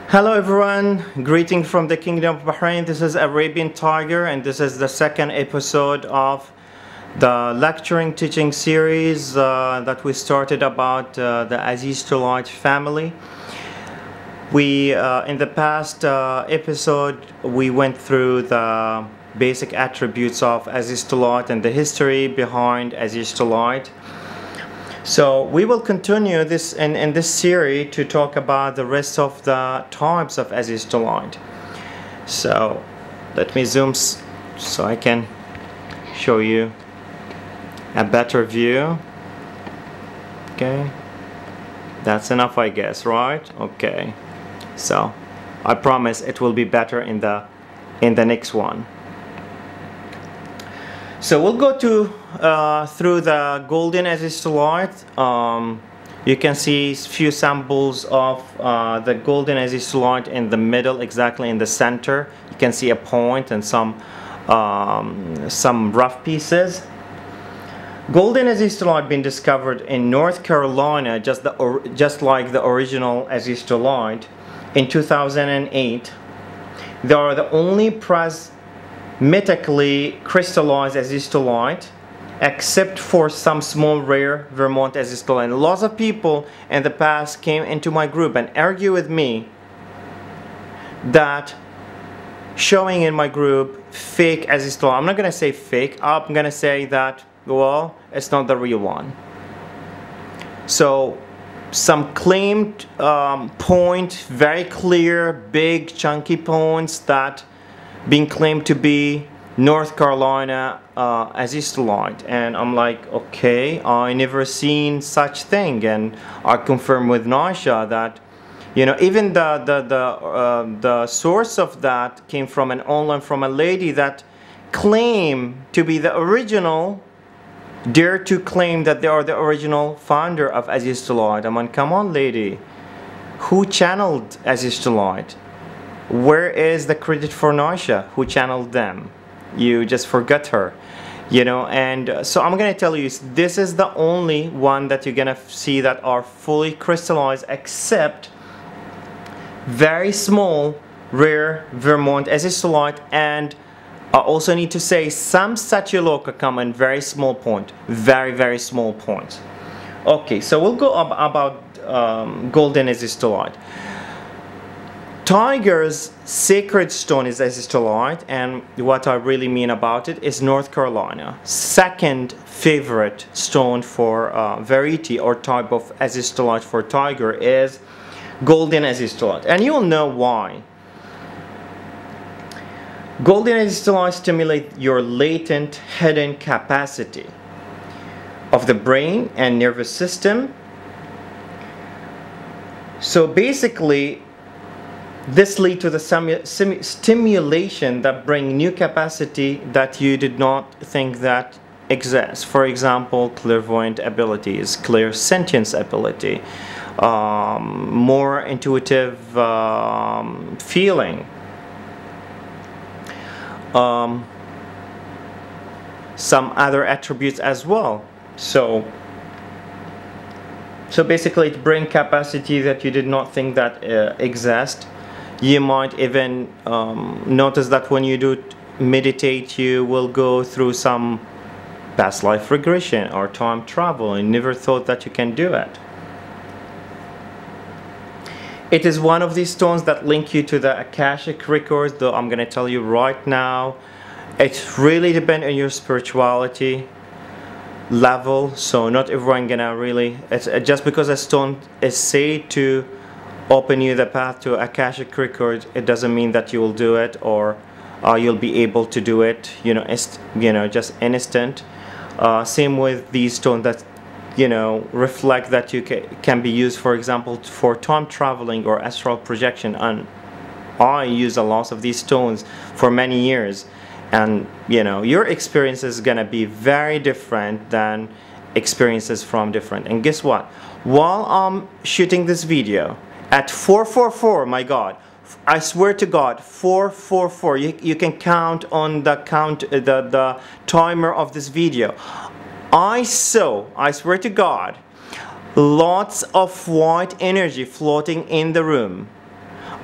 Hello everyone, greeting from the Kingdom of Bahrain. This is Arabian Tiger and this is the second episode of the lecturing teaching series that we started about the Azeztulite family. We in the past episode we went through the basic attributes of Azeztulite and the history behind Azeztulite. So we will continue this in this series to talk about the rest of the types of Azeztulite. So let me zoom so I can show you a better view. Okay, that's enough, I guess, right? Okay, so I promise it will be better in the next one. So we'll go to through the golden Azeztulite. You can see a few samples of the golden Azeztulite in the middle, exactly in the center. You can see a point and some rough pieces. Golden Azeztulite been discovered in North Carolina, just like the original Azeztulite, in 2008. They are the only prismatically crystallized Azeztulite, except for some small rare VERMONT Azeztulite. Lots of people in the past came into my group and argue with me that showing in my group fake Azeztulite. I'm not going to say fake, I'm going to say that, well, it's not the real one. So some claimed point, very clear, big, chunky points that being claimed to be North Carolina Azeztulite, and I'm like, okay, I never seen such thing, and I confirmed with Naisha that, you know, even the source of that came from an online from a lady that claimed to be the original, dare to claim that they are the original founder of Azeztulite. I mean, come on, lady, who channeled Azeztulite? Where is the credit for Naisha, who channeled them? You just forgot her, you know. And so I'm gonna tell you, this is the only one that you're gonna see that are fully crystallized, except very small rare VERMONT Azeztulite. And I also need to say some Satuloka come in very small point, very small point. Okay, so we'll go about golden Azeztulite. Tiger's sacred stone is Azeztulite, and what I really mean about it is North Carolina. Second favorite stone for variety or type of Azeztulite for Tiger is golden Azeztulite, and you'll know why. Golden Azeztulite stimulate your latent hidden capacity of the brain and nervous system. So basically, this leads to the stimulation that bring new capacity that you did not think that exists. For example, clairvoyant abilities, clairsentience ability, more intuitive feeling, some other attributes as well. So basically, it brings capacity that you did not think that exists. You might even notice that when you do meditate, you will go through some past life regression or time travel, and never thought that you can do it. It is one of these stones that link you to the Akashic records, though I'm going to tell you right now, it really depends on your spirituality level. So not everyone gonna really, it's just because a stone is said to open you the path to Akashic record, it doesn't mean that you will do it, or you'll be able to do it, you know, just instant. Same with these stones that, you know, reflect that you can be used, for example, for time traveling or astral projection. And I use a lot of these stones for many years, and you know, your experience is gonna be very different than experiences from different. And guess what? While I'm shooting this video at 444, my God, I swear to God, 444. You can count on the the timer of this video. I swear to God, lots of white energy floating in the room.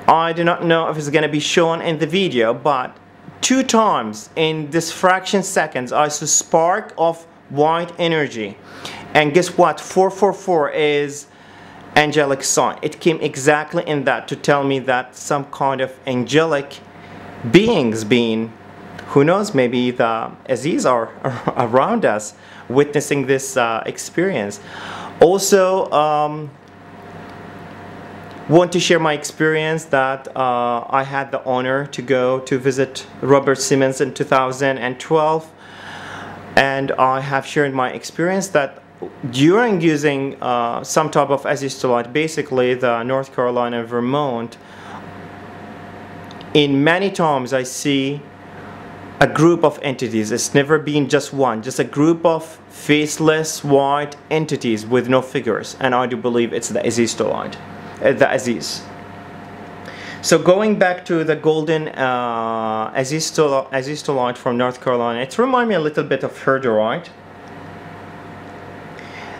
I do not know if it's going to be shown in the video, but 2 times in this fraction seconds I saw spark of white energy. And guess what? 444 is angelic sign. It came exactly in that to tell me that some kind of angelic beings being, who knows, maybe the Aziz are around us witnessing this experience. Also, want to share my experience that I had the honor to go to visit Robert Simmons in 2012, and I have shared my experience that during using some type of Azeztulite, basically the North Carolina Vermont, in many times I see a group of entities. It's never been just one, just a group of faceless white entities with no figures, and I do believe it's the Azeztulite. The Aziz. So going back to the golden Azeztulite from North Carolina, it reminds me a little bit of herderite.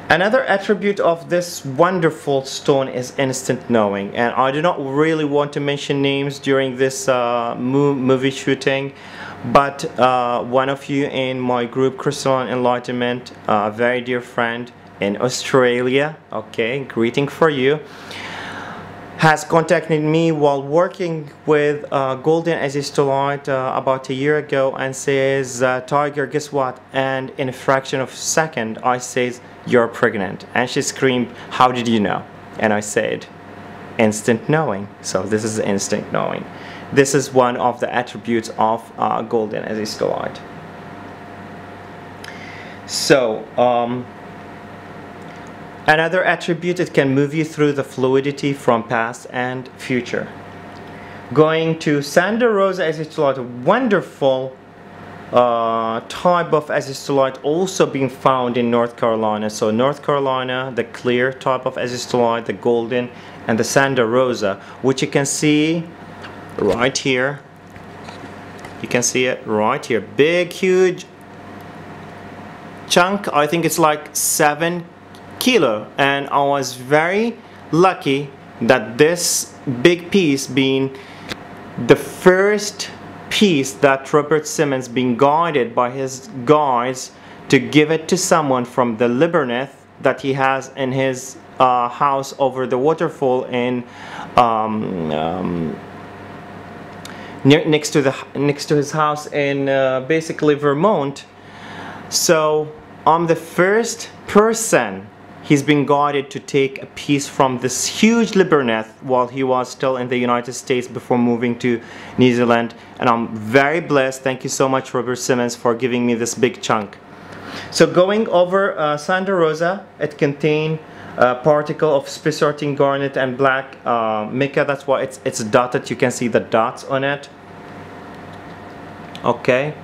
Another attribute of this wonderful stone is instant knowing, and I do not really want to mention names during this movie shooting, but one of you in my group Crystalline Enlightenment, a very dear friend in Australia, okay, greeting for you, has contacted me while working with golden Azeztulite about a year ago and says, Tiger, guess what? And in a fraction of a second I says, you're pregnant. And she screamed, how did you know? And I said, instant knowing. So this is instant knowing. This is one of the attributes of golden Azeztulite. So another attribute, it can move you through the fluidity from past and future. Going to Santa Rosa Azeztulite, a wonderful type of Azeztulite also being found in North Carolina. So North Carolina, the clear type of Azeztulite, the golden, and the Santa Rosa, which you can see right here. You can see it right here. Big, huge chunk. I think it's like 7 kilo, and I was very lucky that this big piece being the first piece that Robert Simmons being guided by his guides to give it to someone from the Labyrinth that he has in his house over the waterfall in next to his house in basically Vermont. So I'm the first person he's been guided to take a piece from this huge Labyrinth while he was still in the United States before moving to New Zealand, and I'm very blessed. Thank you so much, Robert Simmons, for giving me this big chunk. So going over Santa Rosa, it contained a particle of spessartine garnet and black mica. That's why it's dotted. You can see the dots on it. Okay.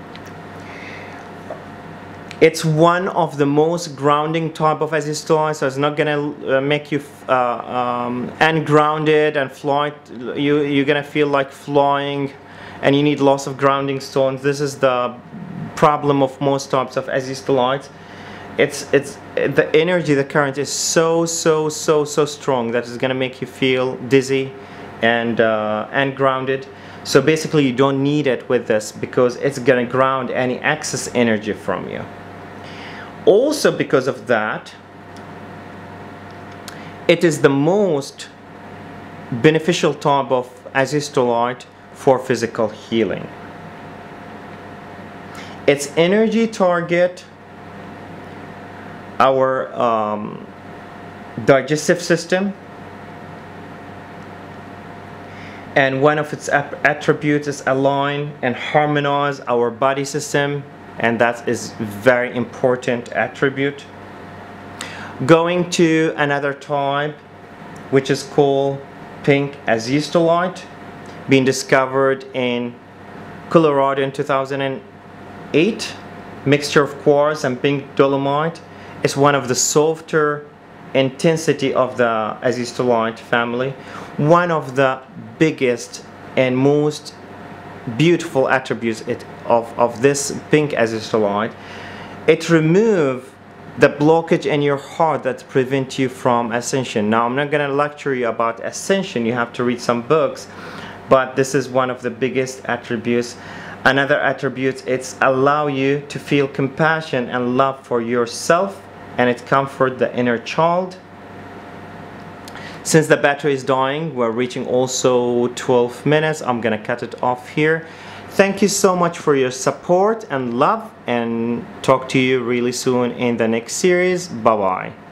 It's one of the most grounding type of Azeztulite, so it's not gonna make you ungrounded and fly. You're gonna feel like flying, and you need lots of grounding stones. This is the problem of most types of Azeztulite. It's the energy, the current is so strong that it's gonna make you feel dizzy and grounded. So basically, you don't need it with this because it's gonna ground any excess energy from you. Also, because of that, it is the most beneficial type of Azeztulite for physical healing. Its energy target our digestive system, and one of its attributes is align and harmonize our body system, and that is very important attribute. Going to another type, which is called pink Azeztulite, being discovered in Colorado in 2008. Mixture of quartz and pink dolomite. It's one of the softer intensity of the Azeztulite family. One of the biggest and most beautiful attributes of this pink Azeztulite. It removes the blockage in your heart that prevent you from ascension. Now, I'm not going to lecture you about ascension. You have to read some books, but this is one of the biggest attributes. Another attribute, it's allow you to feel compassion and love for yourself, and it comfort the inner child. Since the battery is dying, we're reaching also 12 minutes. I'm gonna cut it off here. Thank you so much for your support and love, and talk to you really soon in the next series. Bye bye.